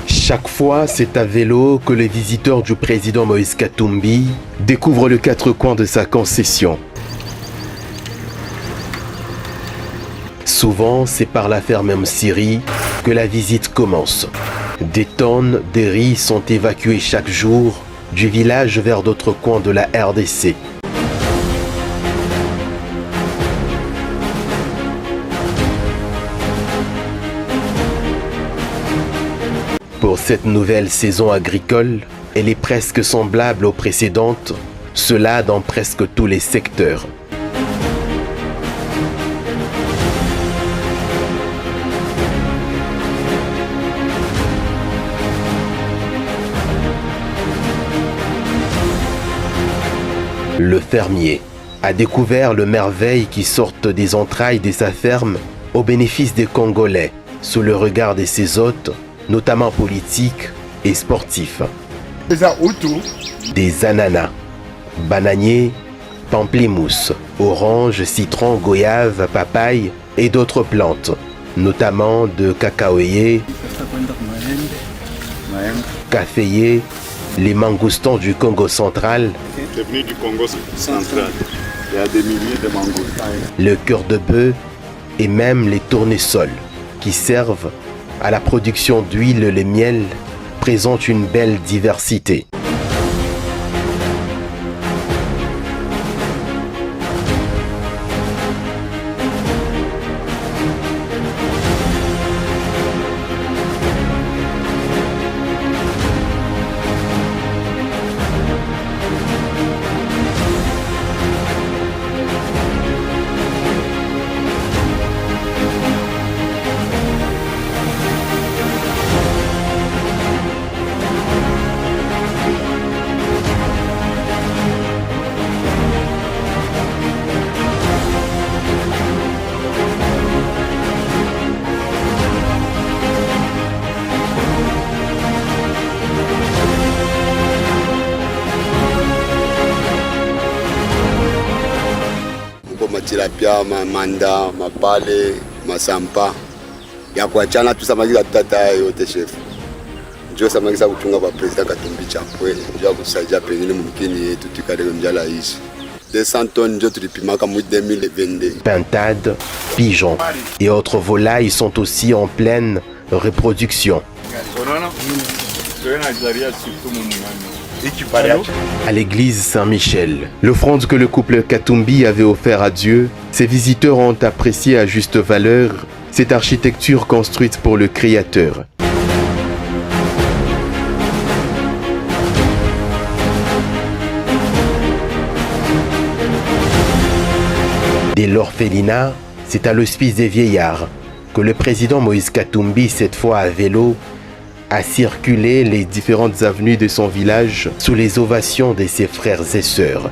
Chaque fois, c'est à vélo que les visiteurs du président Moïse Katumbi découvrent les quatre coins de sa concession. Souvent, c'est par la ferme Msiri que la visite commence. Des tonnes de riz sont évacuées chaque jour du village vers d'autres coins de la RDC. Pour cette nouvelle saison agricole, elle est presque semblable aux précédentes, cela dans presque tous les secteurs. Le fermier a découvert le merveille qui sortent des entrailles de sa ferme au bénéfice des Congolais, sous le regard de ses hôtes, notamment politiques et sportifs. Des ananas, bananiers, pamplemousse, oranges, citrons, goyaves, papayes et d'autres plantes, notamment de cacaoyers, caféiers, les mangoustons du Congo central, c'est venu du Congo central. Il y a des milliers de mangoustins. Le cœur de bœuf et même les tournesols qui servent à la production d'huile. Les miels présentent une belle diversité. Tilapia, manda, mapale, masampa. Ya kuachana tu samaki tata yote chef. Ndio samaki za kutunga kwa president Katumbi Chapwe. Ndio kusaidia pengine mumkini yetu tukadele mjala hizi. 200 tonnes ndio tulipimaka mu 2022. Pintades, pigeons et autres volailles sont aussi en pleine reproduction. À l'église Saint-Michel, l'offrande que le couple Katumbi avait offert à Dieu, ses visiteurs ont apprécié à juste valeur cette architecture construite pour le Créateur. Dès l'orphelinat, c'est à l'hospice des vieillards que le président Moïse Katumbi, cette fois à vélo, a circulé les différentes avenues de son village sous les ovations de ses frères et sœurs.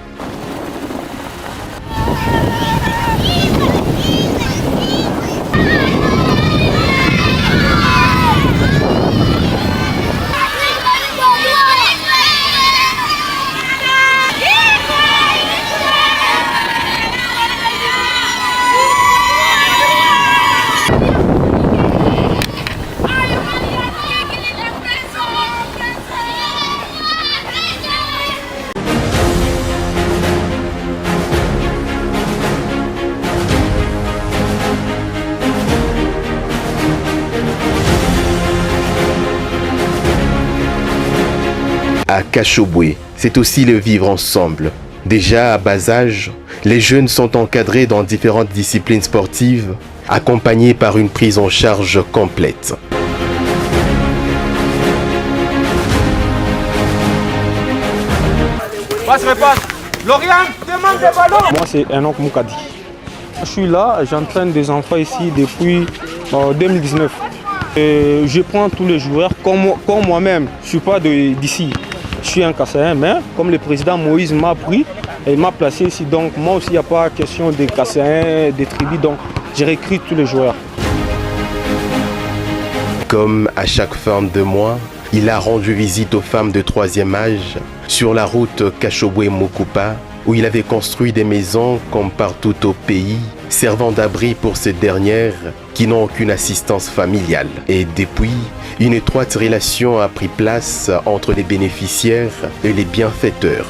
À Kachobwe, c'est aussi le vivre ensemble. Déjà à bas âge, les jeunes sont encadrés dans différentes disciplines sportives, accompagnés par une prise en charge complète. Lauriane, demande le ballon. Moi, c'est Enoch Moukadi. Je suis là, j'entraîne des enfants ici depuis 2019. Et je prends tous les joueurs comme moi-même. Je ne suis pas d'ici. Je suis un Kassaïen, mais comme le président Moïse m'a pris, il m'a placé ici. Donc moi aussi, il n'y a pas question des Kassaïens, des tribus. Donc j'ai recruté tous les joueurs. Comme à chaque fin de mois, il a rendu visite aux femmes de troisième âge sur la route Kachobwe-Mokupa où il avait construit des maisons comme partout au pays, servant d'abri pour ces dernières qui n'ont aucune assistance familiale. Et depuis, une étroite relation a pris place entre les bénéficiaires et les bienfaiteurs.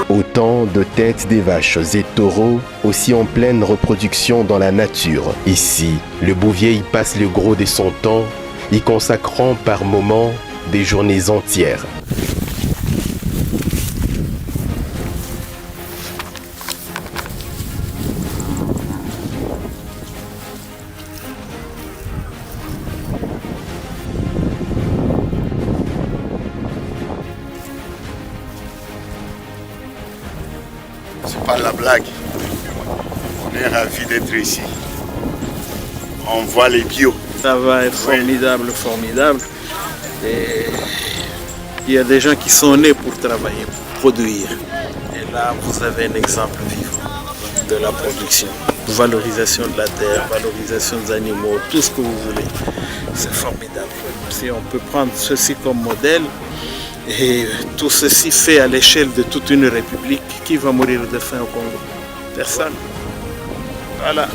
Autant de têtes des vaches et taureaux, aussi en pleine reproduction dans la nature. Ici, le bouvier y passe le gros de son temps, y consacrant par moments des journées entières. C'est pas la blague. On est ravis d'être ici. On voit les bio. Ça va être formidable, formidable. Et il y a des gens qui sont nés pour travailler, pour produire. Et là, vous avez un exemple vivant de la production. Valorisation de la terre, valorisation des animaux, tout ce que vous voulez. C'est formidable. Si on peut prendre ceci comme modèle, et tout ceci fait à l'échelle de toute une république, qui va mourir de faim au Congo? Personne. Voilà.